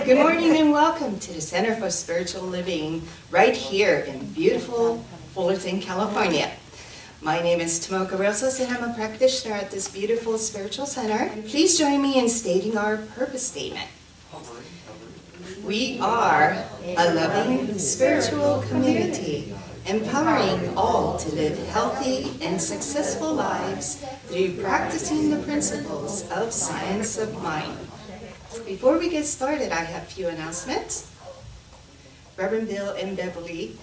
Good morning and welcome to the Center for Spiritual Living right here in beautiful Fullerton, California. My name is Tomoko Rosas and I'm a practitioner at this beautiful spiritual center. Please join me in stating our purpose statement. We are a loving spiritual community, empowering all to live healthy and successful lives through practicing the principles of science of mind. Before we get started, I have a few announcements. Reverend Bill and Beverly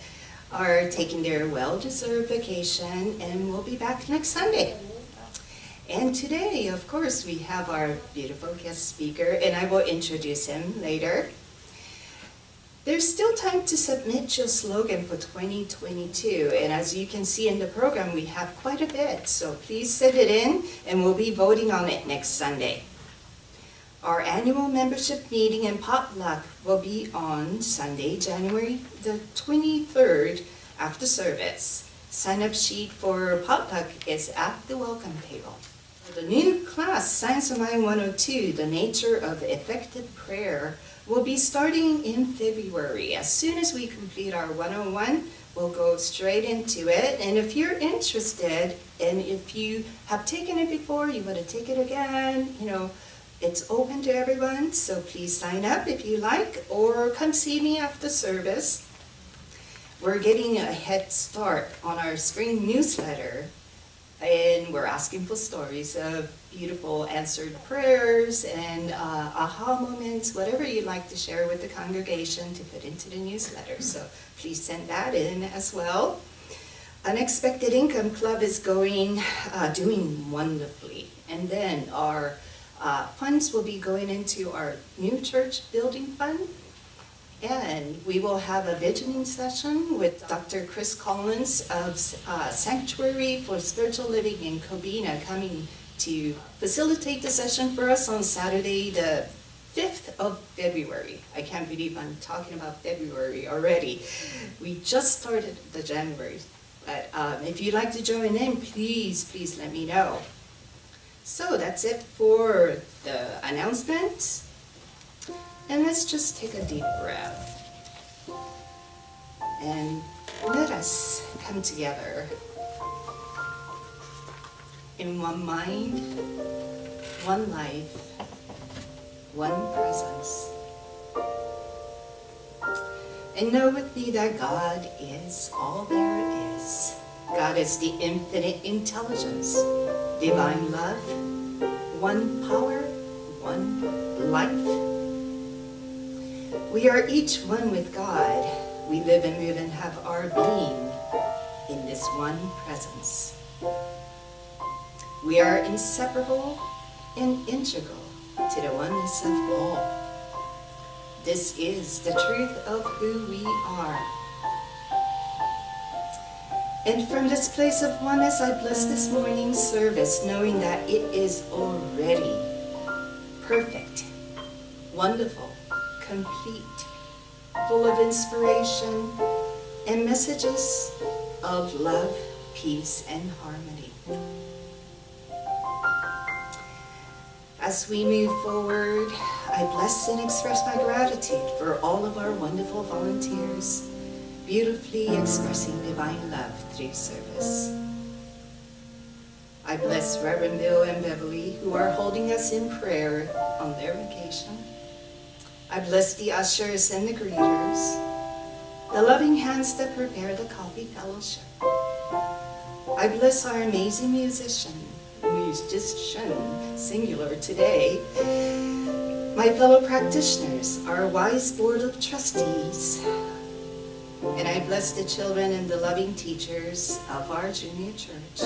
are taking their well-deserved vacation and will be back next Sunday. And today, of course, we have our beautiful guest speaker, and I will introduce him later. There's still time to submit your slogan for 2022, and as you can see in the program, we have quite a bit, so please send it in, and we'll be voting on it next Sunday. Our annual membership meeting and potluck will be on Sunday, January the 23rd after service. Sign-up sheet for potluck is at the welcome table. The new class, Science of Mind 102, The Nature of Effective Prayer, will be starting in February. As soon as we complete our 101, we'll go straight into it. And if you're interested, and if you have taken it before, you want to take it again, it's open to everyone, so please sign up if you like, or come see me after service. We're getting a head start on our spring newsletter, and we're asking for stories of beautiful answered prayers and aha moments, whatever you'd like to share with the congregation to put into the newsletter. So please send that in as well. Unexpected Income Club is doing wonderfully, and then our funds will be going into our new church building fund, and we will have a visioning session with Dr. Chris Collins of Sanctuary for Spiritual Living in Cobina coming to facilitate the session for us on Saturday the 5th of February. I can't believe I'm talking about February already. We just started the January, but if you'd like to join in, please let me know. So that's it for the announcement. And let's just take a deep breath. And let us come together in one mind, one life, one presence. And know with me that God is all there is. God is the infinite intelligence, divine love, one power, one life. We are each one with God. We live and move and have our being in this one presence. We are inseparable and integral to the oneness of all. This is the truth of who we are. And from this place of oneness, I bless this morning's service, knowing that it is already perfect, wonderful, complete, full of inspiration and messages of love, peace, and harmony. As we move forward, I bless and express my gratitude for all of our wonderful volunteers, beautifully expressing divine love through service. I bless Reverend Bill and Beverly, who are holding us in prayer on their vacation. I bless the ushers and the greeters, the loving hands that prepare the coffee fellowship. I bless our amazing musician, singular today, my fellow practitioners, our wise board of trustees, and I bless the children and the loving teachers of our junior church.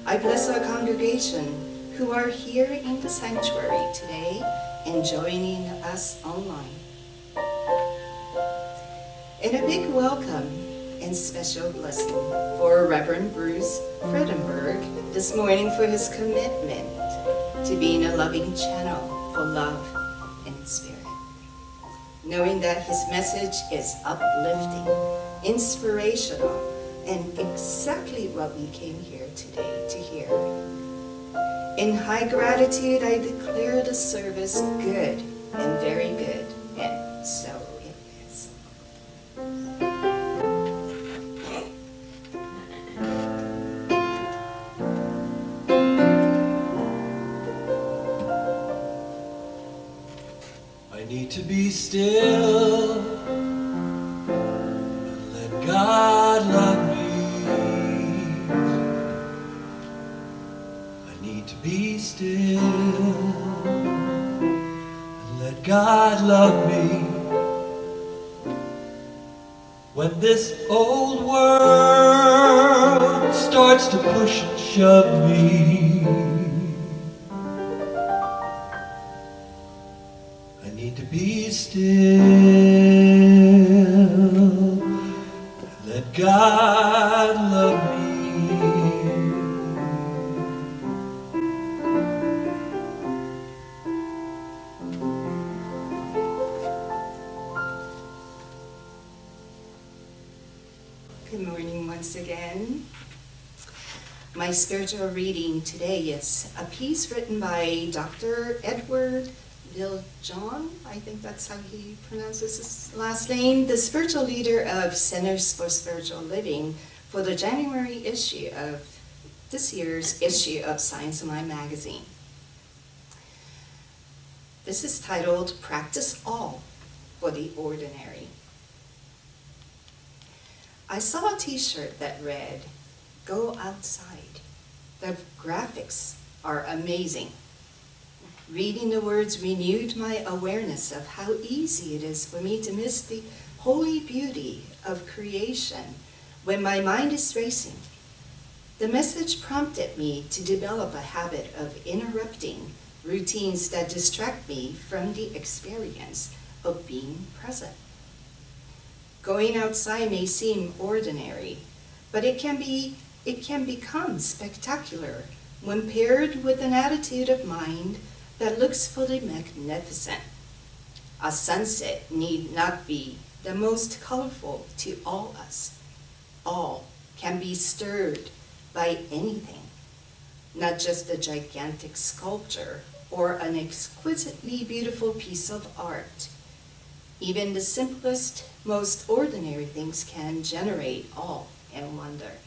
I bless our congregation who are here in the sanctuary today and joining us online. And a big welcome and special blessing for Reverend Bruce Fredenburg this morning for his commitment to being a loving channel for love and spirit. Knowing that his message is uplifting, inspirational, and exactly what we came here today to hear. In high gratitude, I declare the service good and very good, and so it is. I need to be still and let God love me. I need to be still and let God love me. When this old world starts to push and shove me, I need to be still and let God love me. Good morning once again. My spiritual reading today is a piece written by Dr. Edward Viljoen, I think that's how he pronounces his last name, the spiritual leader of Centers for Spiritual Living, for the January issue of this year's issue of Science of Mind magazine. This is titled, Practice All for the Ordinary. I saw a t-shirt that read, "Go outside." The graphics are amazing. Reading the words renewed my awareness of how easy it is for me to miss the holy beauty of creation when my mind is racing. The message prompted me to develop a habit of interrupting routines that distract me from the experience of being present. Going outside may seem ordinary, but it can become spectacular when paired with an attitude of mind that looks fully magnificent. A sunset need not be the most colorful to all us. All can be stirred by anything, not just a gigantic sculpture or an exquisitely beautiful piece of art. Even the simplest, most ordinary things can generate awe and wonder.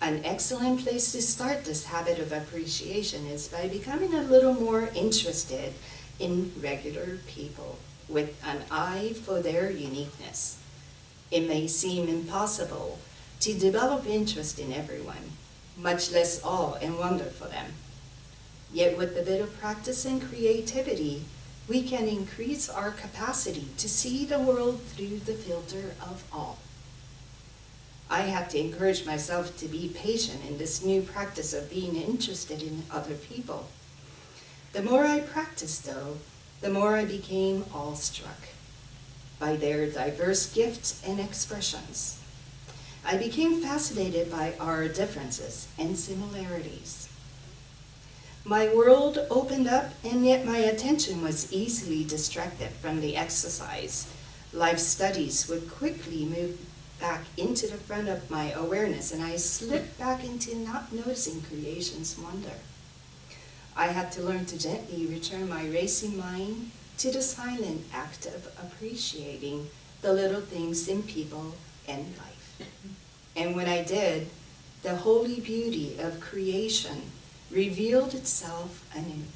An excellent place to start this habit of appreciation is by becoming a little more interested in regular people with an eye for their uniqueness. It may seem impossible to develop interest in everyone, much less awe and wonder for them. Yet with a bit of practice and creativity, we can increase our capacity to see the world through the filter of awe. I have to encourage myself to be patient in this new practice of being interested in other people. The more I practiced, though, the more I became awestruck by their diverse gifts and expressions. I became fascinated by our differences and similarities. My world opened up, and yet my attention was easily distracted from the exercise. Life studies would quickly move back into the front of my awareness, and I slipped back into not noticing creation's wonder. I had to learn to gently return my racing mind to the silent act of appreciating the little things in people and life. And when I did, the holy beauty of creation revealed itself anew.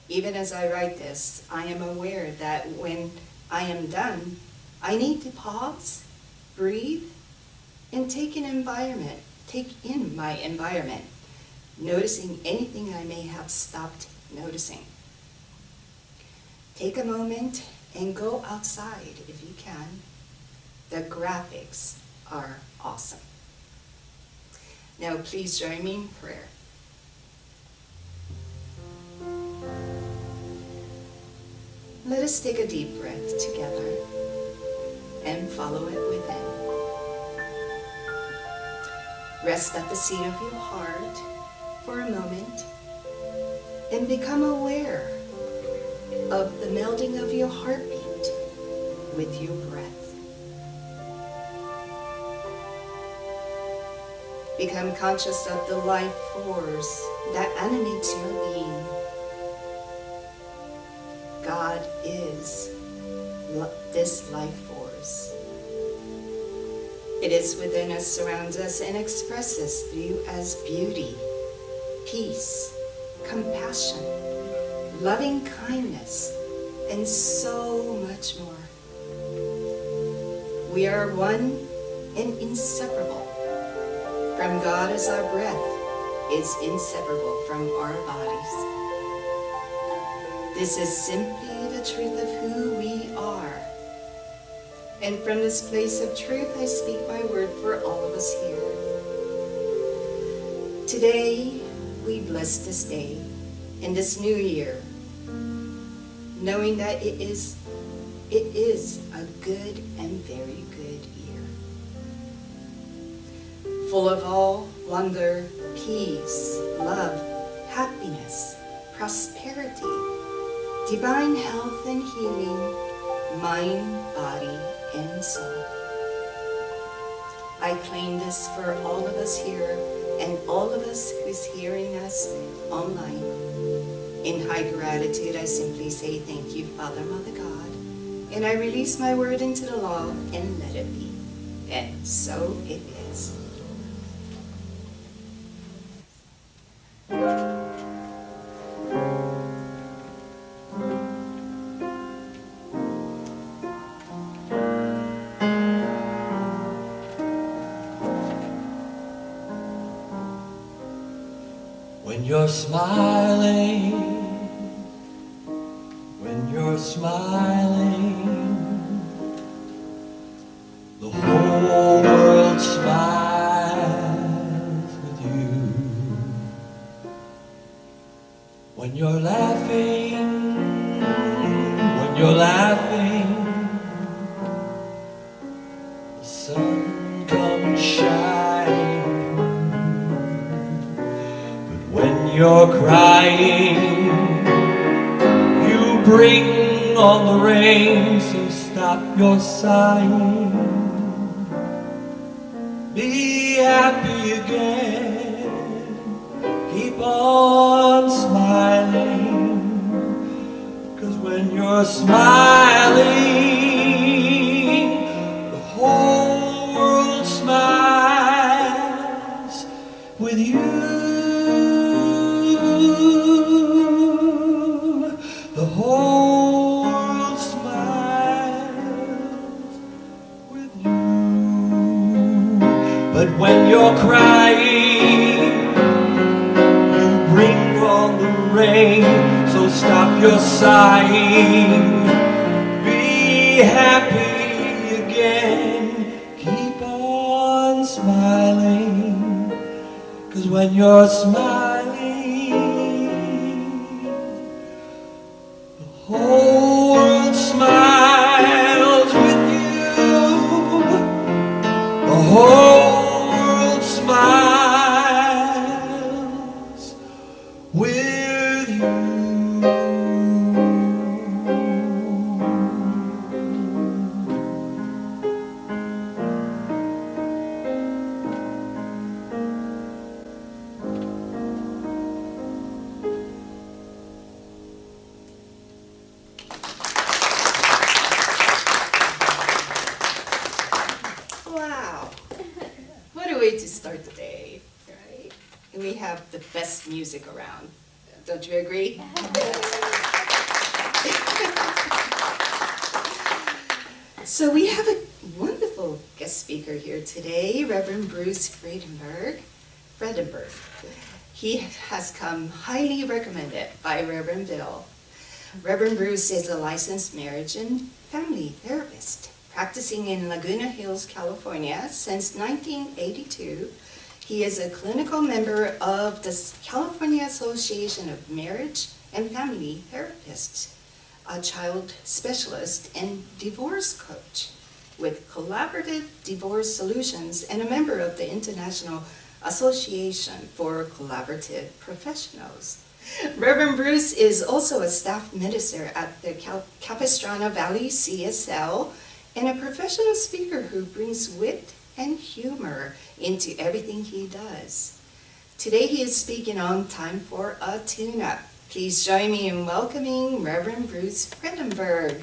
Even as I write this, I am aware that when I am done, I need to pause, breathe, and take in my environment, noticing anything I may have stopped noticing. Take a moment and go outside if you can. The graphics are awesome. Now please join me in prayer. Let us take a deep breath together and follow it within. Rest at the seat of your heart for a moment and become aware of the melding of your heartbeat with your breath. Become conscious of the life force that animates your being. God is this life force. It is within us, surrounds us, and expresses through as beauty, peace, compassion, loving kindness, and so much more. We are one and inseparable. From God as our breath is inseparable from our bodies. This is simply the truth of who we are. And from this place of truth, I speak my word for all of us here. Today, we bless this day in this new year, knowing that it is a good and very good year. Full of all wonder, peace, love, happiness, prosperity, divine health and healing, mind, body, and soul. I claim this for all of us here and all of us who's hearing us online. In high gratitude, I simply say thank you, Father, Mother God, and I release my word into the law and let it be. And so it is. When you're smiling, the whole world smiles with you. When you're laughing, the sun comes shining. When you're crying, you bring on the rain, so stop your sighing. Be happy again, keep on smiling, 'cause when you're smiling, the whole world smiles with you. The whole world smiles with you. But when you're crying, you bring on the rain, so stop your sighing. Be happy again, keep on smiling, 'cause when you're smiling, the whole world smiles with you. The whole world smiles with you. Wow. What a way to start the day, right? And we have the best music around. Don't you agree? So we have a wonderful guest speaker here today, Reverend Bruce Fredenburg. He has come highly recommended by Reverend Bill. Reverend Bruce is a licensed marriage and family therapist, practicing in Laguna Hills, California since 1982. He is a clinical member of the California Association of Marriage and Family Therapists, a child specialist and divorce coach with collaborative divorce solutions, and a member of the International Association for Collaborative Professionals. Reverend Bruce is also a staff minister at the Capistrano Valley CSL and a professional speaker who brings wit and humor into everything he does. Today he is speaking on Time for a Tune-Up, Please join me in welcoming Reverend Bruce Fredenburg.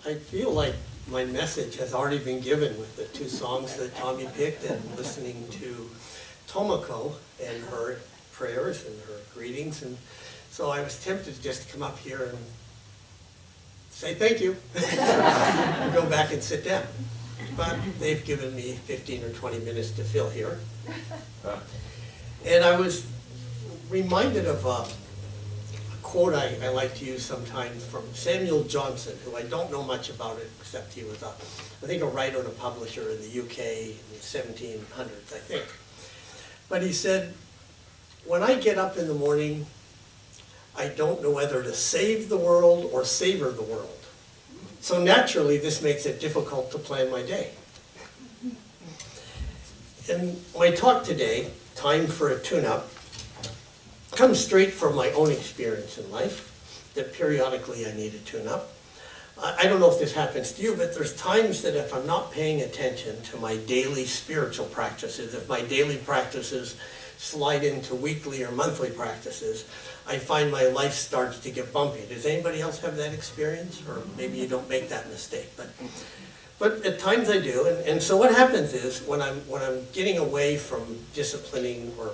I feel like my message has already been given with the two songs that Tommy picked and listening to Tomoko and her prayers and her greetings. And so I was tempted to just come up here and say thank you and go back and sit down. But they've given me 15 or 20 minutes to fill here. And I was reminded of a quote I like to use sometimes from Samuel Johnson, who I don't know much about it except he was, I think, a writer and a publisher in the UK in the 1700s, I think. But he said, when I get up in the morning, I don't know whether to save the world or savor the world. So naturally, this makes it difficult to plan my day. And my talk today, Time for a Tune-Up, comes straight from my own experience in life, that periodically I need a tune-up. I don't know if this happens to you, but there's times that if I'm not paying attention to my daily spiritual practices, if my daily practices slide into weekly or monthly practices, I find my life starts to get bumpy. Does anybody else have that experience? Or maybe you don't make that mistake. But at times I do. And so what happens is when I'm getting away from disciplining or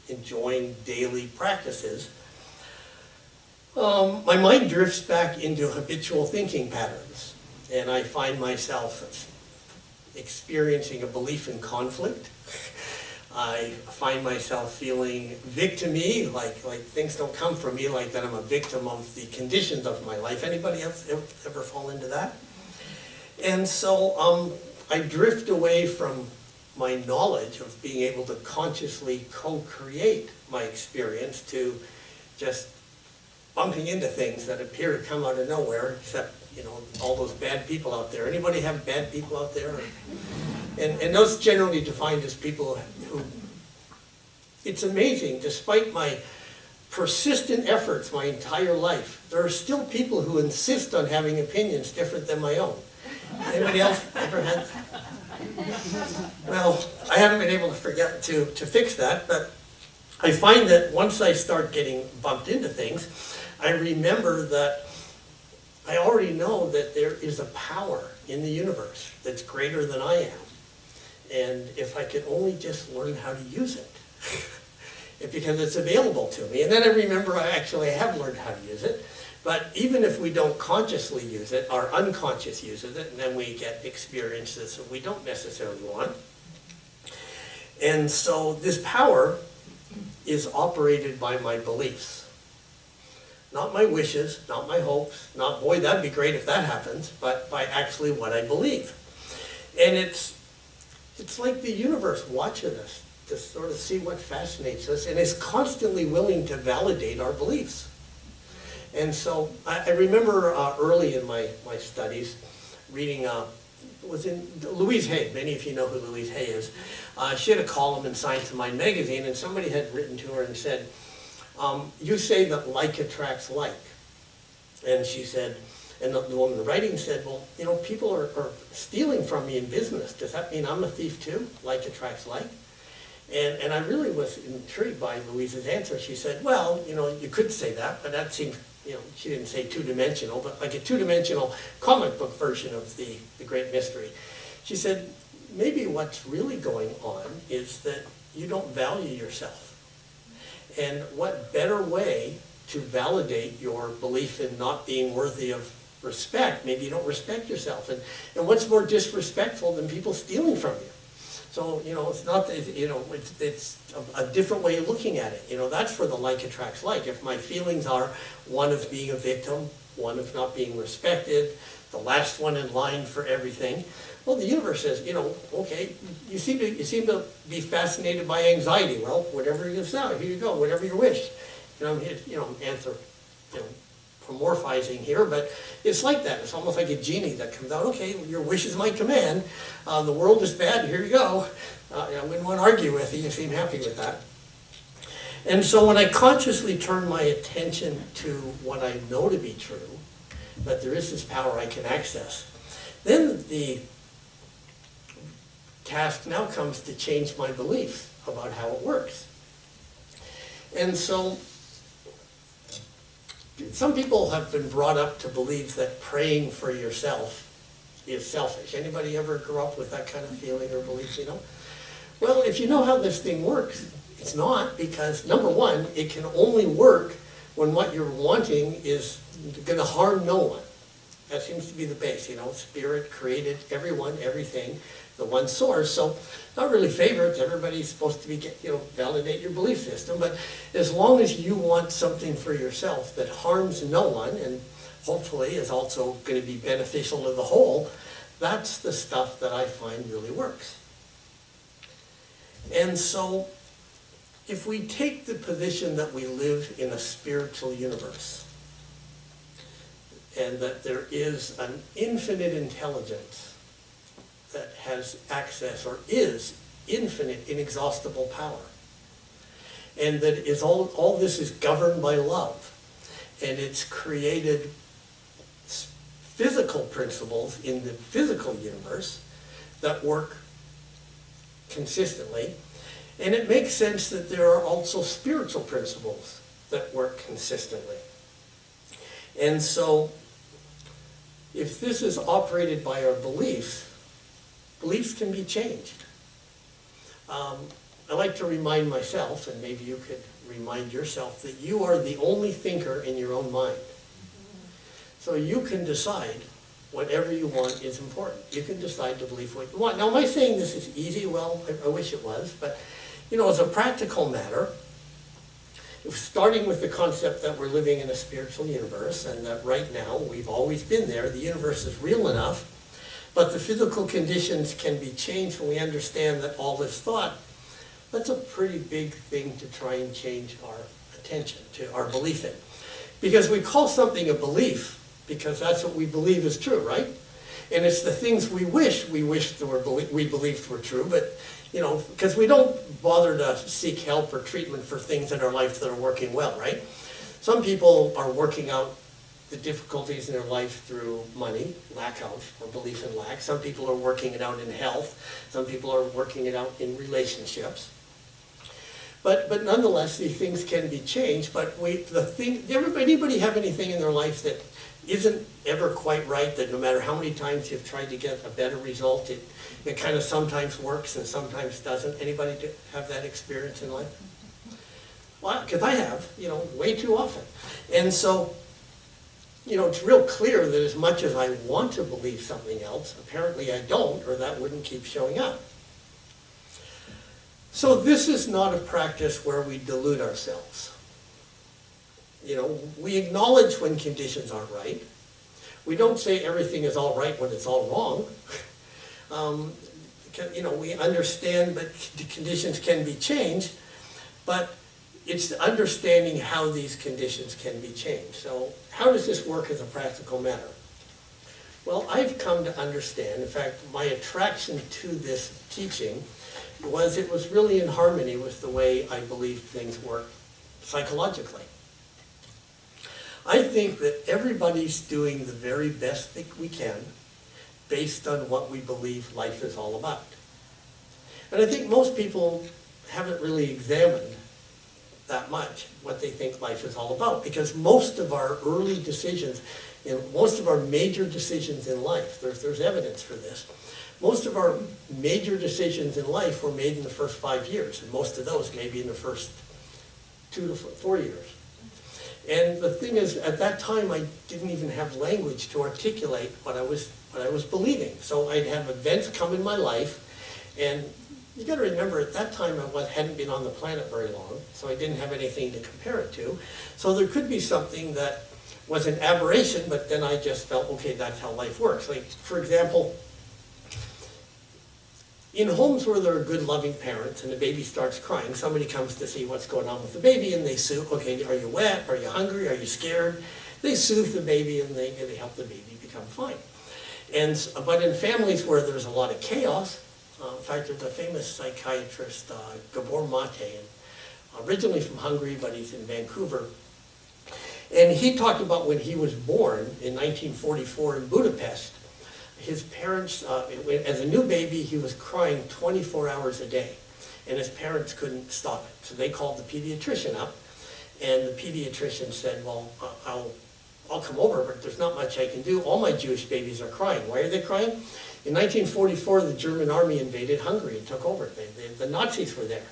enjoying daily practices, my mind drifts back into habitual thinking patterns, and I find myself experiencing a belief in conflict. I find myself feeling victim-y, like things don't come from me, like that I'm a victim of the conditions of my life. Anybody else ever fall into that? And so I drift away from my knowledge of being able to consciously co-create my experience to just bumping into things that appear to come out of nowhere, except, you know, all those bad people out there. Anybody have bad people out there? And those generally defined as people who, it's amazing, despite my persistent efforts my entire life, there are still people who insist on having opinions different than my own. Anybody else ever had? Well, I haven't been able to fix that, but I find that once I start getting bumped into things, I remember that I already know that there is a power in the universe that's greater than I am. And if I could only just learn how to use it, because it's available to me. And then I remember I actually have learned how to use it. But even if we don't consciously use it, our unconscious uses it, and then we get experiences that we don't necessarily want. And so this power is operated by my beliefs. Not my wishes, not my hopes, not, boy, that'd be great if that happens, but by actually what I believe. And it's like the universe watching us to sort of see what fascinates us, and is constantly willing to validate our beliefs. And so I remember early in my studies reading, was in Louise Hay. Many of you know who Louise Hay is. She had a column in Science of Mind magazine, and somebody had written to her and said, you say that like attracts like. And she said, and the woman writing said, well, you know, people are stealing from me in business. Does that mean I'm a thief too? Like attracts like? And I really was intrigued by Louise's answer. She said, well, you know, you could say that, but that seemed, you know, she didn't say two-dimensional, but like a two-dimensional comic book version of the Great Mystery. She said, maybe what's really going on is that you don't value yourself. And what better way to validate your belief in not being worthy of respect? Maybe you don't respect yourself. And what's more disrespectful than people stealing from you? So, you know, it's not, you know, it's a different way of looking at it. You know, that's where the like attracts like. If my feelings are one of being a victim, one of not being respected, the last one in line for everything, well, the universe says, you know, okay, you seem to be fascinated by anxiety. Well, whatever you say, here you go, whatever you wish. You know, anthropomorphizing here, but it's like that. It's almost like a genie that comes out, okay, your wish is my command. The world is bad, here you go. I wouldn't want to argue with you, you seem happy with that. And so when I consciously turn my attention to what I know to be true, that there is this power I can access, then task now comes to change my beliefs about how it works. And so, some people have been brought up to believe that praying for yourself is selfish. Anybody ever grew up with that kind of feeling or belief, you know? Well, if you know how this thing works, it's not, because number one, it can only work when what you're wanting is going to harm no one. That seems to be the base, you know, Spirit created everyone, everything, the one source. So, not really favorites, everybody's supposed to be, validate your belief system, but as long as you want something for yourself that harms no one, and hopefully is also going to be beneficial to the whole, that's the stuff that I find really works. And so, if we take the position that we live in a spiritual universe, and that there is an infinite intelligence that has access, or is infinite, inexhaustible power, and that is all this is governed by love, and it's created physical principles in the physical universe that work consistently, and it makes sense that there are also spiritual principles that work consistently. And so, if this is operated by our beliefs, beliefs can be changed. I like to remind myself, and maybe you could remind yourself, that you are the only thinker in your own mind. So you can decide whatever you want is important. You can decide to believe what you want. Now, am I saying this is easy? Well, I wish it was, but as a practical matter, starting with the concept that we're living in a spiritual universe, and that right now, we've always been there, the universe is real enough, but the physical conditions can be changed when we understand that all is thought. That's a pretty big thing to try and change our attention to, our belief in. Because we call something a belief because that's what we believe is true, right? And it's the things we believed were true, but because we don't bother to seek help or treatment for things in our life that are working well, right? Some people are working out the difficulties in their life through money, lack of, or belief in lack. Some people are working it out in health. Some people are working it out in relationships. But nonetheless, these things can be changed. But anybody have anything in their life that isn't ever quite right, that no matter how many times you've tried to get a better result, it kind of sometimes works and sometimes doesn't? Anybody have that experience in life? Well, because I have, way too often. And so, it's real clear that as much as I want to believe something else, apparently I don't, or that wouldn't keep showing up. So this is not a practice where we delude ourselves. We acknowledge when conditions aren't right. We don't say everything is all right when it's all wrong. We understand that the conditions can be changed, but it's understanding how these conditions can be changed. So how does this work as a practical matter? Well, I've come to understand, in fact, my attraction to this teaching was it was really in harmony with the way I believe things work psychologically. I think that everybody's doing the very best thing we can based on what we believe life is all about. And I think most people haven't really examined that much what they think life is all about, because most of our early decisions, most of our major decisions in life, there's evidence for this, most of our major decisions in life were made in the first 5 years, and most of those maybe in the first 2 to 4 years. And the thing is, at that time, I didn't even have language to articulate what I was believing. So I'd have events come in my life, and you got to remember, at that time, I hadn't been on the planet very long, so I didn't have anything to compare it to. So there could be something that was an aberration, but then I just felt, okay, that's how life works. Like, for example, in homes where there are good, loving parents and the baby starts crying, somebody comes to see what's going on with the baby, and they soothe, okay, are you wet? Are you hungry? Are you scared? They soothe the baby, and they help the baby become fine. But in families where there's a lot of chaos, in fact, there's a famous psychiatrist, Gabor Mate, originally from Hungary, but he's in Vancouver. And he talked about when he was born in 1944 in Budapest, his parents, as a new baby, he was crying 24 hours a day, and his parents couldn't stop it. So they called the pediatrician up, and the pediatrician said, well, I'll come over, but there's not much I can do. All my Jewish babies are crying. Why are they crying? In 1944, the German army invaded Hungary and took over. The Nazis were there.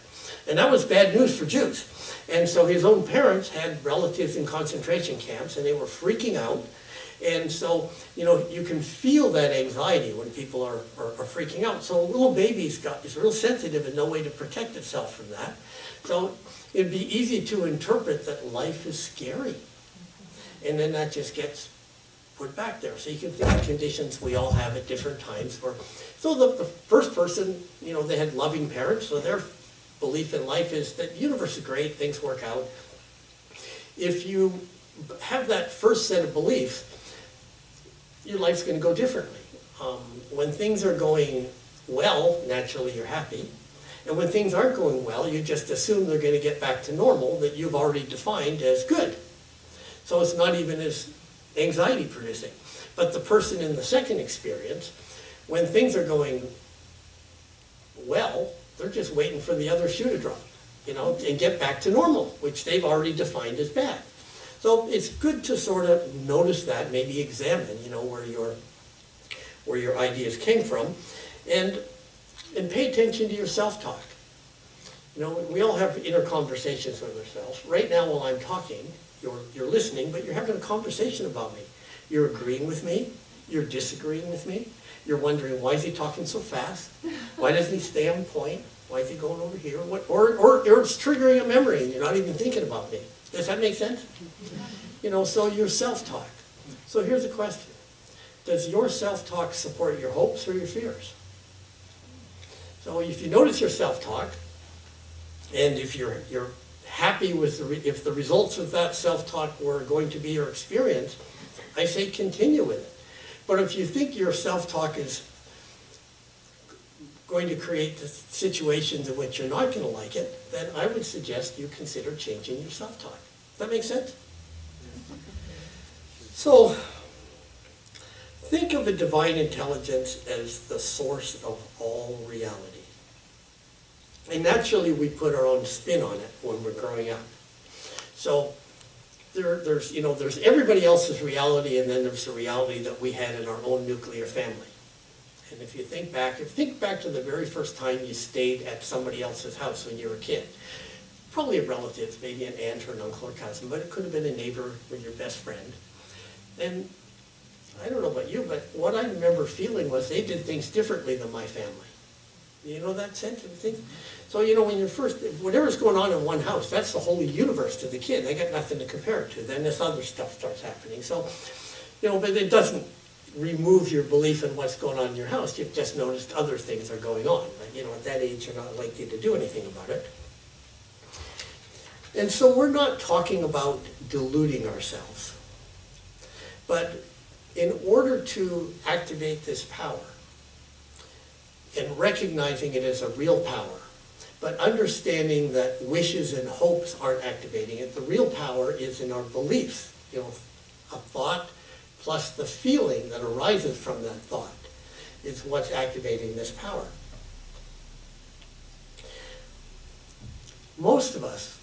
And that was bad news for Jews. And so his own parents had relatives in concentration camps, and they were freaking out. And so, you know, you can feel that anxiety when people are freaking out. So a little baby's is real sensitive and no way to protect itself from that. So it'd be easy to interpret that life is scary. And then that just gets put back there. So you can think of conditions we all have at different times. So the first person, you know, they had loving parents, so their belief in life is that the universe is great, things work out. If you have that first set of beliefs, your life's going to go differently. When things are going well, naturally you're happy. And when things aren't going well, you just assume they're going to get back to normal that you've already defined as good. So it's not even as anxiety producing. But the person in the second experience, when things are going well, they're just waiting for the other shoe to drop, you know, and get back to normal, which they've already defined as bad. So it's good to sort of notice that, maybe examine, you know, where your ideas came from, and pay attention to your self-talk. You know, we all have inner conversations with ourselves. Right now, while I'm talking, you're listening, but you're having a conversation about me. You're agreeing with me. You're disagreeing with me. You're wondering, why is he talking so fast? Why doesn't he stay on point? Why is he going over here? Or it's triggering a memory and you're not even thinking about me. Does that make sense? You know, so your self-talk. So here's a question. Does your self-talk support your hopes or your fears? So if you notice your self-talk, and if you're happy with if the results of that self-talk were going to be your experience, I say continue with it. But if you think your self-talk is going to create situations in which you're not going to like it, then I would suggest you consider changing your self-talk. Does that make sense? So, think of a divine intelligence as the source of all reality. And naturally, we put our own spin on it when we're growing up. So, there's everybody else's reality, and then there's the reality that we had in our own nuclear family. And if you think back to the very first time you stayed at somebody else's house when you were a kid, probably a relative, maybe an aunt or an uncle or cousin, but it could have been a neighbor or your best friend. And I don't know about you, but what I remember feeling was they did things differently than my family. You know that sense of things? So, you know, when you're whatever's going on in one house, that's the whole universe to the kid. They got nothing to compare it to. Then this other stuff starts happening. So, you know, but it doesn't remove your belief in what's going on in your house. You've just noticed other things are going on. But, you know, at that age, you're not likely to do anything about it. And so we're not talking about deluding ourselves. But in order to activate this power, and recognizing it as a real power, but understanding that wishes and hopes aren't activating it, the real power is in our beliefs. You know, a thought plus the feeling that arises from that thought is what's activating this power. Most of us,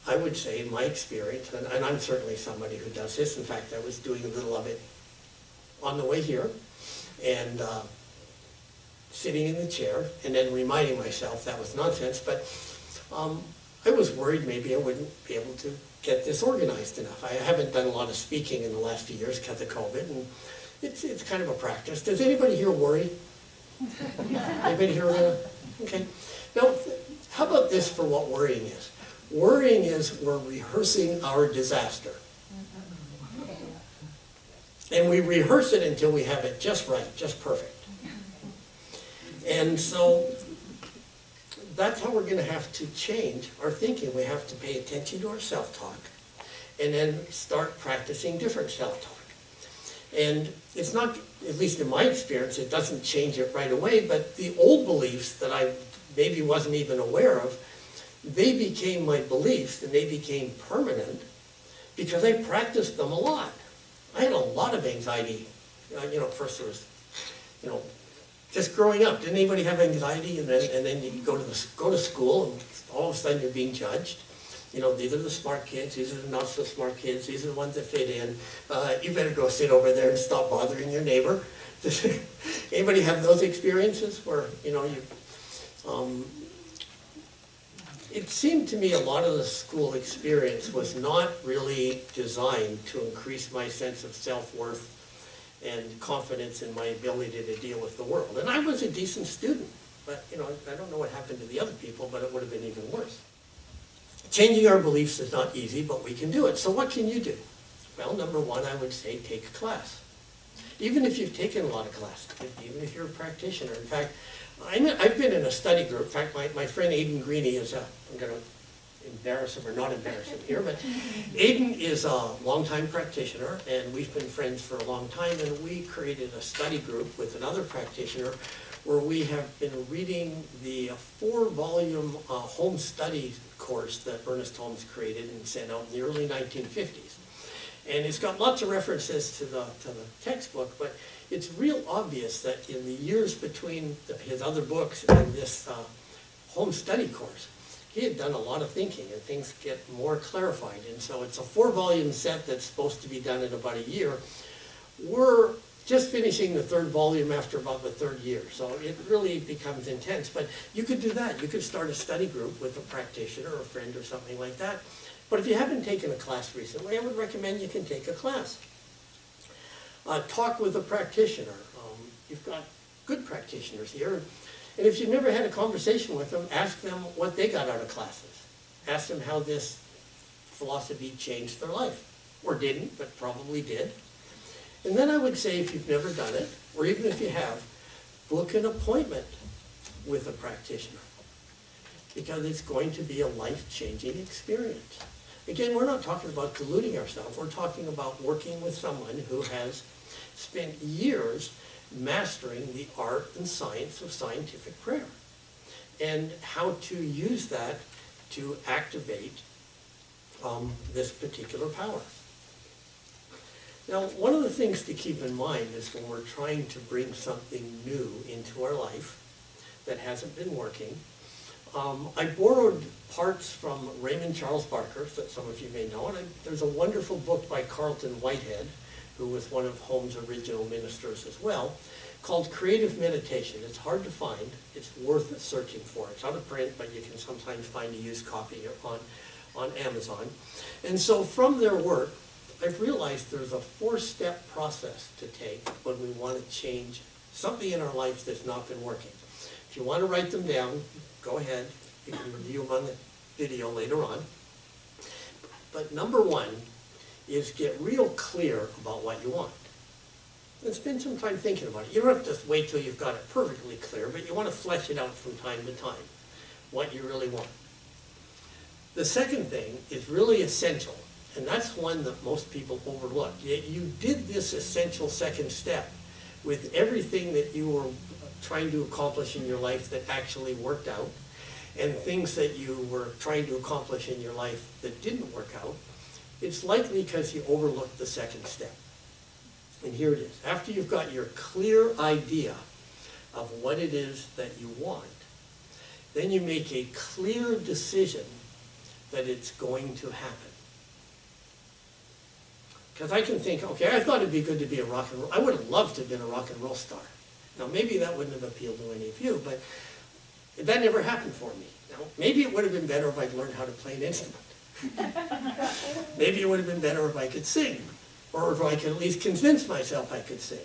I would say, in my experience, and I'm certainly somebody who does this. In fact, I was doing a little of it on the way here, and sitting in the chair, and then reminding myself that was nonsense, but I was worried maybe I wouldn't be able to get this organized enough. I haven't done a lot of speaking in the last few years because of COVID, and it's kind of a practice. Does anybody here worry? Anybody here? Okay. Now, how about this for what worrying is? Worrying is we're rehearsing our disaster. And we rehearse it until we have it just right, just perfect. And so that's how we're going to have to change our thinking. We have to pay attention to our self-talk and then start practicing different self-talk. And it's not, at least in my experience, it doesn't change it right away, but the old beliefs that I maybe wasn't even aware of, they became my beliefs and they became permanent because I practiced them a lot. I had a lot of anxiety. You know, at first there was, you know, Just growing up, didn't anybody have anxiety? And then you go to school, and all of a sudden you're being judged. You know, these are the smart kids, these are the not so smart kids, these are the ones that fit in. You better go sit over there and stop bothering your neighbor. Anybody have those experiences where, you know, it seemed to me a lot of the school experience was not really designed to increase my sense of self-worth and confidence in my ability to deal with the world. And I was a decent student, but, you know, I don't know what happened to the other people, but it would have been even worse. Changing our beliefs is not easy, but we can do it. So what can you do? Well, number one, I would say take a class. Even if you've taken a lot of classes, even if you're a practitioner. In fact, I've been in a study group. In fact, my friend Aidan Greeny is I'm going to embarrass him or not embarrass him here, but Aidan is a longtime practitioner, and we've been friends for a long time, and we created a study group with another practitioner where we have been reading the 4-volume home study course that Ernest Holmes created and sent out in the early 1950s. And it's got lots of references to the textbook, but it's real obvious that in the years between his other books and this home study course, he had done a lot of thinking and things get more clarified. And so it's a 4-volume set that's supposed to be done in about a year. We're just finishing the 3rd volume after about the 3rd year, so it really becomes intense. But you could do that. You could start a study group with a practitioner or a friend or something like that. But if you haven't taken a class recently, I would recommend you can take a class. Talk with a practitioner. You've got good practitioners here. And if you've never had a conversation with them, ask them what they got out of classes. Ask them how this philosophy changed their life. Or didn't, but probably did. And then I would say if you've never done it, or even if you have, book an appointment with a practitioner. Because it's going to be a life-changing experience. Again, we're not talking about deluding ourselves. We're talking about working with someone who has spent years mastering the art and science of scientific prayer and how to use that to activate this particular power. Now, one of the things to keep in mind is when we're trying to bring something new into our life that hasn't been working, I borrowed parts from Raymond Charles Barker, that some of you may know, and there's a wonderful book by Carlton Whitehead, who was one of Holmes' original ministers as well, called Creative Meditation. It's hard to find. It's worth searching for. It's out of print, but you can sometimes find a used copy on Amazon. And so from their work, I've realized there's a 4-step process to take when we want to change something in our life that's not been working. If you want to write them down, go ahead. You can review them on the video later on. But number 1 is get real clear about what you want. And spend some time thinking about it. You don't have to just wait till you've got it perfectly clear, but you want to flesh it out from time to time, what you really want. The second thing is really essential, and that's one that most people overlook. You did this essential second step with everything that you were trying to accomplish in your life that actually worked out, and things that you were trying to accomplish in your life that didn't work out. It's likely because you overlooked the second step. And here it is. After you've got your clear idea of what it is that you want, then you make a clear decision that it's going to happen. Because I can think, okay, I thought it'd be good to be a rock and roll. I would have loved to have been a rock and roll star. Now, maybe that wouldn't have appealed to any of you, but that never happened for me. Now, maybe it would have been better if I'd learned how to play an instrument. Maybe it would have been better if I could sing, or if I could at least convince myself I could sing.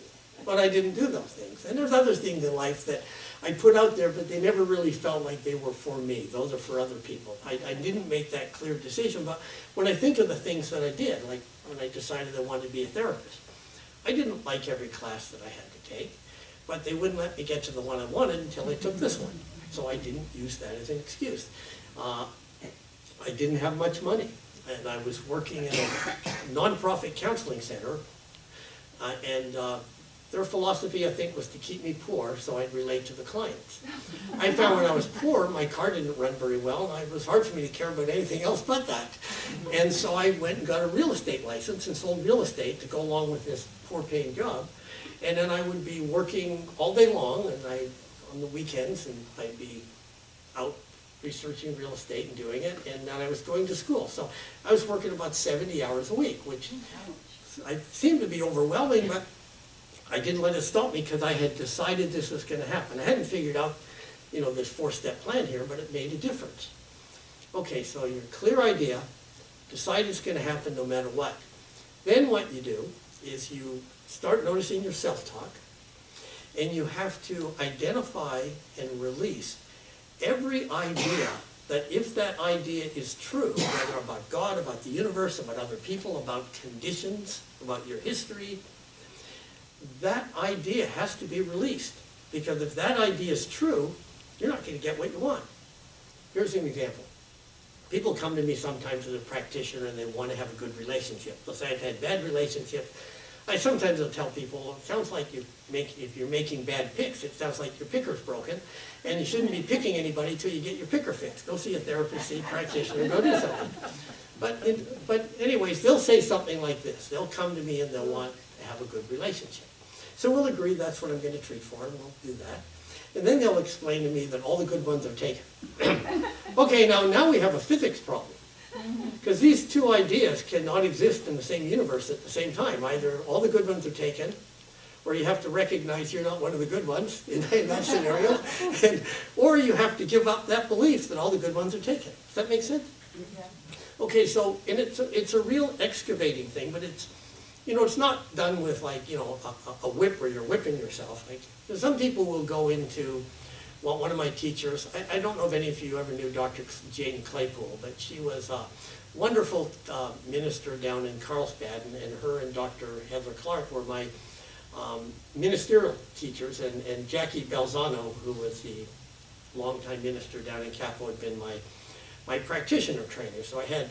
But I didn't do those things. And there's other things in life that I put out there, but they never really felt like they were for me. Those are for other people. I didn't make that clear decision, but when I think of the things that I did, like when I decided I wanted to be a therapist, I didn't like every class that I had to take, but they wouldn't let me get to the one I wanted until I took this one. So I didn't use that as an excuse. I didn't have much money, and I was working in a nonprofit counseling center, and their philosophy, I think, was to keep me poor so I'd relate to the clients. I found when I was poor, my car didn't run very well, and it was hard for me to care about anything else but that. And so I went and got a real estate license and sold real estate to go along with this poor-paying job. And then I would be working all day long, and on the weekends, and I'd be out researching real estate and doing it, and then I was going to school. So I was working about 70 hours a week, which I seemed to be overwhelming, but I didn't let it stop me because I had decided this was going to happen. I hadn't figured out, this 4-step plan here, but it made a difference. Okay, so your clear idea, decide it's going to happen no matter what. Then what you do is you start noticing your self-talk, and you have to identify and release every idea that if that idea is true, whether about God, about the universe, about other people, about conditions, about your history, that idea has to be released. Because if that idea is true, you're not going to get what you want. Here's an example. People come to me sometimes as a practitioner and they want to have a good relationship. They'll say, I've had bad relationships. I sometimes will tell people, it sounds like if you're making bad picks, it sounds like your picker's broken, and you shouldn't be picking anybody till you get your picker fixed. Go see a therapist, see a practitioner, go do something. But anyways, they'll say something like this. They'll come to me and they'll want to have a good relationship. So we'll agree that's what I'm going to treat for, and we'll do that. And then they'll explain to me that all the good ones are taken. Okay, now we have a physics problem. Because these two ideas cannot exist in the same universe at the same time. Either all the good ones are taken, or you have to recognize you're not one of the good ones in that scenario, or you have to give up that belief that all the good ones are taken. Does that make sense? Yeah. Okay, so and it's a real excavating thing, but it's not done with like a whip where you're whipping yourself. Like some people will go into. Well, one of my teachers, I don't know if any of you ever knew Dr. Jane Claypool, but she was a wonderful minister down in Carlsbad, and her and Dr. Heather Clark were my ministerial teachers, and Jackie Belzano, who was the longtime minister down in Capo, had been my practitioner trainer, so I had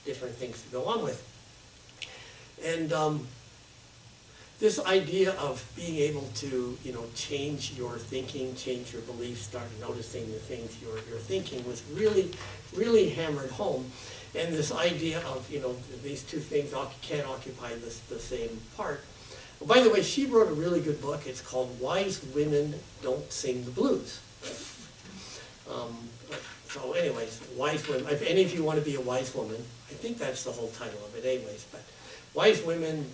different things to go on with. And this idea of being able to, change your thinking, change your beliefs, start noticing the things you're thinking was really, really hammered home. And this idea of, these two things can't occupy the same part. By the way, she wrote a really good book. It's called Wise Women Don't Sing the Blues. So anyways, wise women, if any of you want to be a wise woman, I think that's the whole title of it anyways, but wise women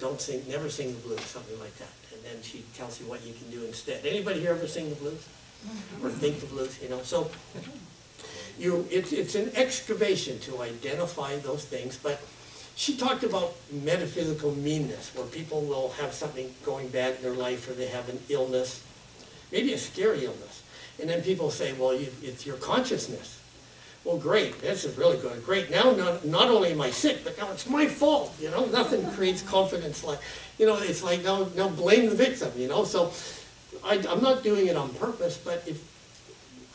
never sing the blues, something like that. And then she tells you what you can do instead. Anybody here ever sing the blues? Or think the blues, So it's an excavation to identify those things, but she talked about metaphysical meanness, where people will have something going bad in their life, or they have an illness, maybe a scary illness. And then people say, well, it's your consciousness. Well, great, this is really good. Great, now not only am I sick, but now it's my fault, Nothing creates confidence like, it's like, now blame the victim, So I'm not doing it on purpose, but if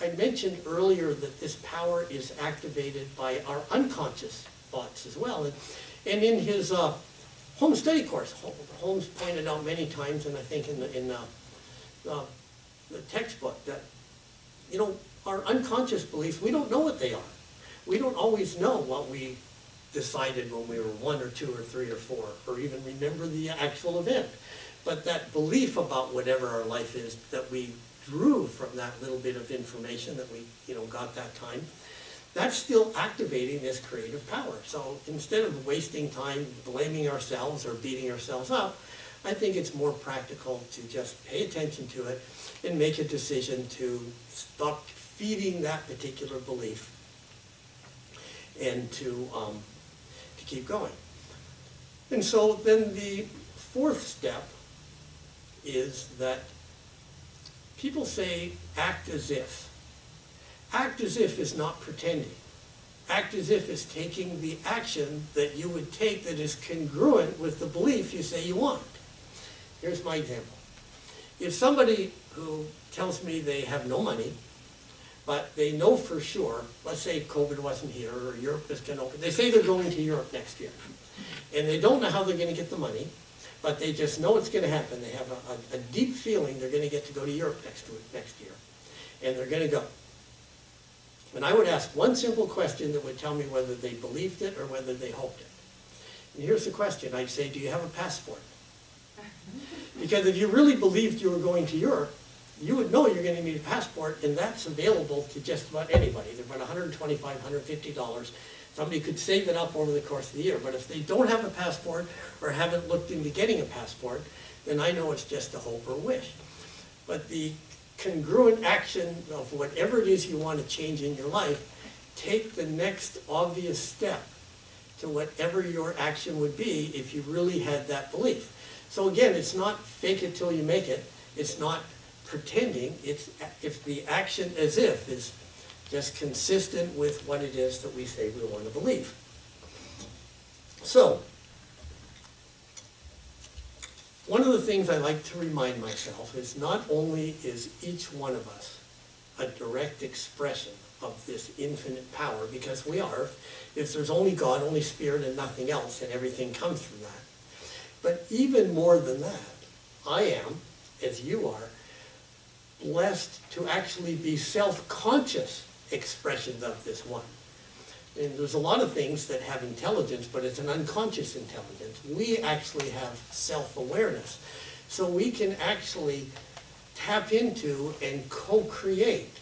I mentioned earlier that this power is activated by our unconscious thoughts as well. And in his home study course, Holmes pointed out many times, and I think in the textbook, that, our unconscious beliefs, we don't know what they are. We don't always know what we decided when we were 1 or 2 or 3 or 4, or even remember the actual event. But that belief about whatever our life is that we drew from that little bit of information that we got that time, that's still activating this creative power. So instead of wasting time blaming ourselves or beating ourselves up, I think it's more practical to just pay attention to it and make a decision to stop feeding that particular belief and to keep going. And so then the 4th step is that people say act as if. Act as if is not pretending. Act as if is taking the action that you would take that is congruent with the belief you say you want. Here's my example. If somebody who tells me they have no money, but they know for sure, let's say COVID wasn't here or Europe is going to open, they say they're going to Europe next year. And they don't know how they're going to get the money, but they just know it's going to happen. They have a deep feeling they're going to get to go to Europe next year. And they're going to go. And I would ask one simple question that would tell me whether they believed it or whether they hoped it. And here's the question. I'd say, do you have a passport? Because if you really believed you were going to Europe, you would know you're going to need a passport, and that's available to just about anybody. They're about $125, $150. Somebody could save it up over the course of the year. But if they don't have a passport or haven't looked into getting a passport, then I know it's just a hope or wish. But the congruent action of whatever it is you want to change in your life, take the next obvious step to whatever your action would be if you really had that belief. So again, it's not fake it till you make it. It's not pretending. It's if the action as if is just consistent with what it is that we say we want to believe. So, one of the things I like to remind myself is not only is each one of us a direct expression of this infinite power, because we are, if there's only God, only Spirit, and nothing else, and everything comes from that. But even more than that, I am, as you are, blessed to actually be self-conscious expressions of this one. And there's a lot of things that have intelligence, but it's an unconscious intelligence. We actually have self-awareness. So we can actually tap into and co-create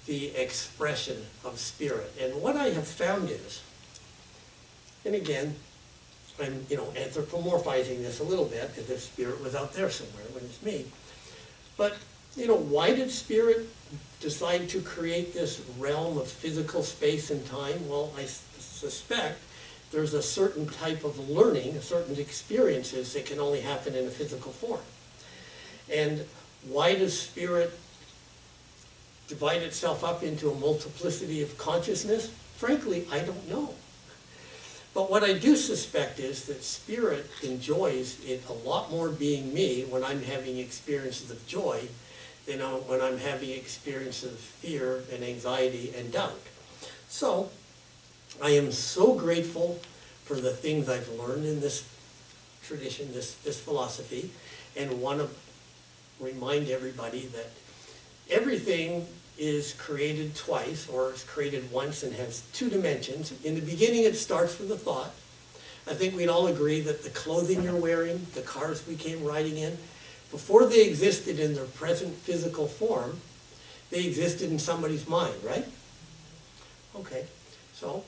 the expression of spirit. And what I have found is, and again, I'm anthropomorphizing this a little bit, as if spirit was out there somewhere when it's me. But why did spirit decide to create this realm of physical space and time? Well, I suspect there's a certain type of learning, certain experiences that can only happen in a physical form. And why does spirit divide itself up into a multiplicity of consciousness? Frankly, I don't know. But what I do suspect is that spirit enjoys it a lot more being me when I'm having experiences of joy than when I'm having experiences of fear and anxiety and doubt. So, I am so grateful for the things I've learned in this tradition, this philosophy, and want to remind everybody that everything is created twice, or is created once and has two dimensions. In the beginning, it starts with a thought. I think we'd all agree that the clothing you're wearing, the cars we came riding in, before they existed in their present physical form, they existed in somebody's mind, right? Okay, so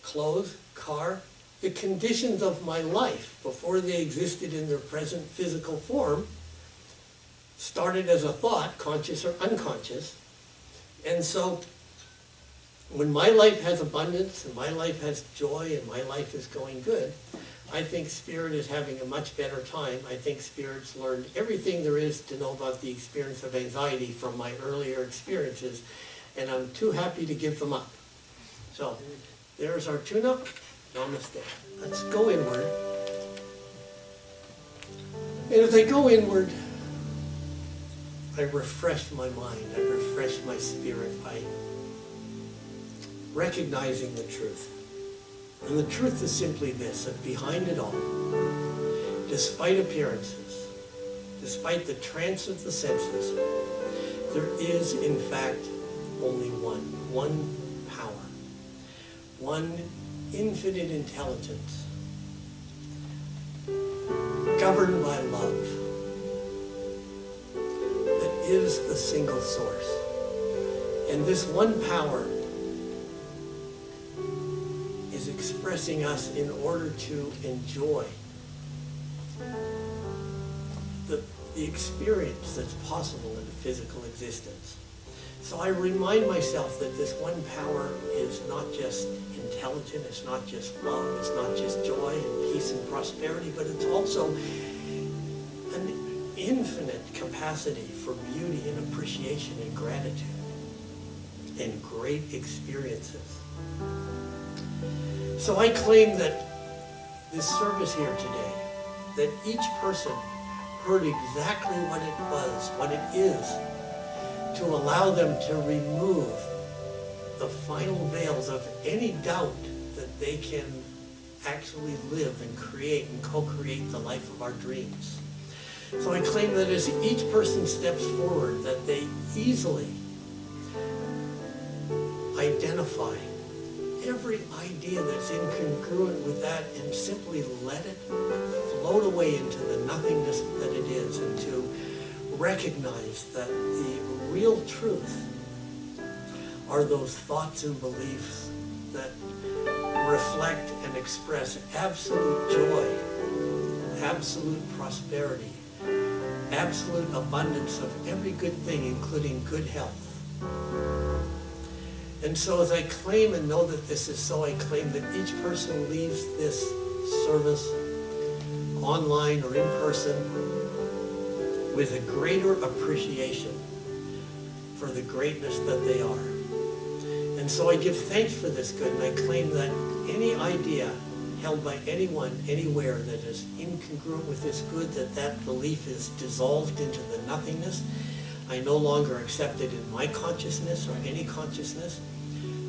clothes, car, the conditions of my life before they existed in their present physical form started as a thought, conscious or unconscious. And so when my life has abundance and my life has joy and my life is going good, I think spirit is having a much better time. I think spirit's learned everything there is to know about the experience of anxiety from my earlier experiences, and I'm too happy to give them up. So there's our tune-up. Namaste. Let's go inward. And as I go inward, I refresh my mind, I refresh my spirit by recognizing the truth. And the truth is simply this, that behind it all, despite appearances, despite the trance of the senses, there is in fact only one power, one infinite intelligence, governed by love, is the single source. And this one power is expressing us in order to enjoy the experience that's possible in a physical existence. So I remind myself that this one power is not just intelligent, it's not just love, it's not just joy and peace and prosperity, but it's also an infinite capacity for beauty and appreciation and gratitude and great experiences. So I claim that this service here today, that each person heard exactly what it was, what it is, to allow them to remove the final veils of any doubt that they can actually live and create and co-create the life of our dreams. So I claim that as each person steps forward, that they easily identify every idea that's incongruent with that and simply let it float away into the nothingness that it is, and to recognize that the real truth are those thoughts and beliefs that reflect and express absolute joy, absolute prosperity, absolute abundance of every good thing, including good health. And so as I claim and know that this is so, I claim that each person leaves this service, online or in person, with a greater appreciation for the greatness that they are. And so I give thanks for this good, and I claim that any idea held by anyone, anywhere, that is incongruent with this good, that belief is dissolved into the nothingness. I no longer accept it in my consciousness or any consciousness.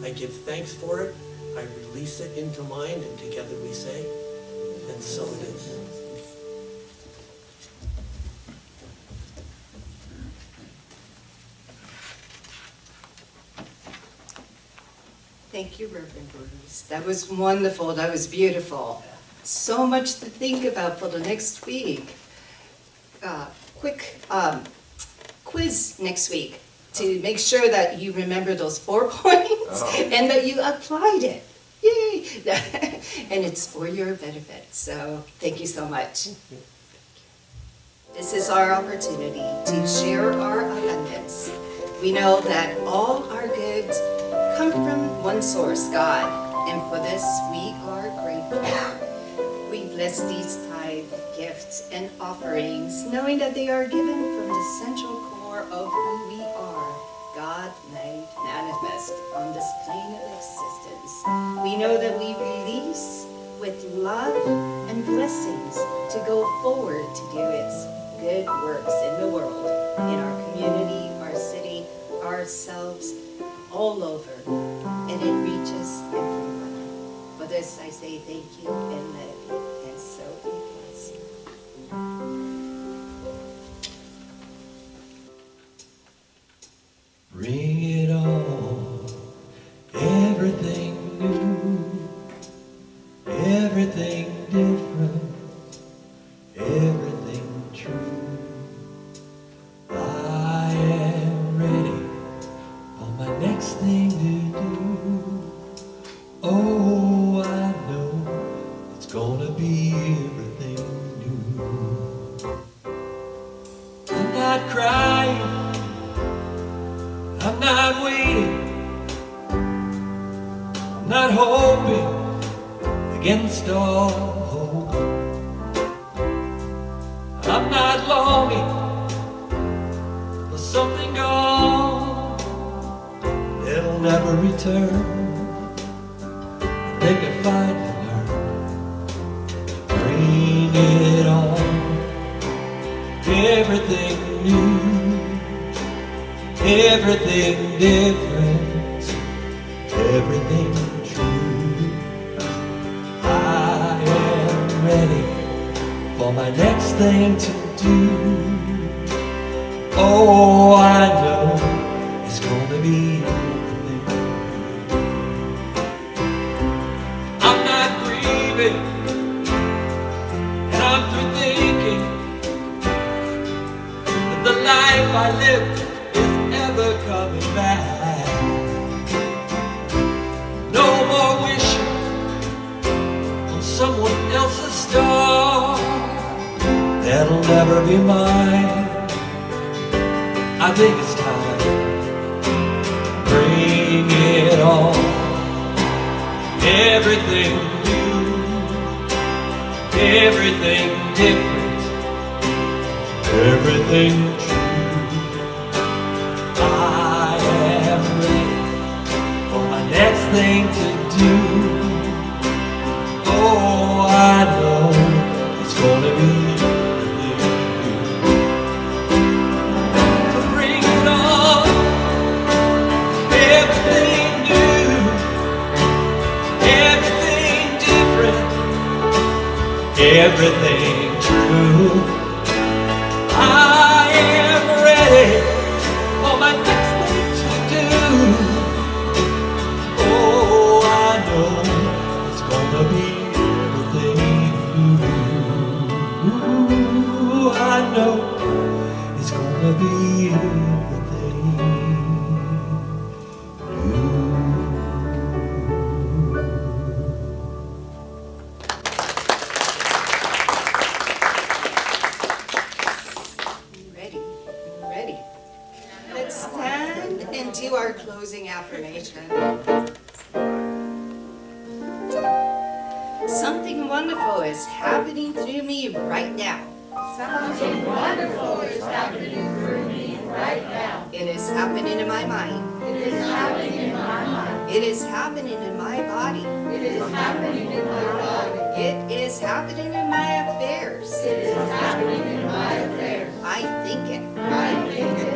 I give thanks for it. I release it into mine, and together we say, and so it is. Thank you, Reverend Bruce. That was wonderful. That was beautiful. So much to think about for the next week. Quick quiz next week to make sure that you remember those 4 points and that you applied it. Yay! And it's for your benefit. So thank you so much. This is our opportunity to share our abundance. We know that all our goods come from one source, God, and for this we are grateful. We bless these tithe gifts and offerings, knowing that they are given from the central core of who we are, God made manifest on this plane of existence. We know that we release with love and blessings to go forward to do its good works in the world, in our community, our city, ourselves, all over, and it reaches everyone. For this I say thank you and let it be, and so it is. Bring it on, everything new, everything different, everything true. I am ready for my next thing to do. Oh, I know it's gonna be everything new. I'm not crying, I'm not waiting, I'm not hoping against all hope. I'm not longing for something gone that'll never return. I think I finally learned to bring it on. Everything new, everything different, everything true. I am ready for my next thing to do. Oh, I know it's gonna be everything. I'm not grieving, and I'm through thinking that the life I lived ever coming back. No more wishing on someone else's star that'll never be mine. I think it's time to bring it on. Everything new, everything different, everything true. I am ready for my next thing to do. Oh, I know it's gonna be everything true. I am ready for my next thing to do. Oh, I know stand and do our closing affirmation. Something wonderful is happening through me right now. Something wonderful is happening through me right now. It is happening in my mind. It is happening in my mind. It is happening in my body. It is happening in my body. It is happening in my affairs. It is happening in my affairs. I think it. I think it.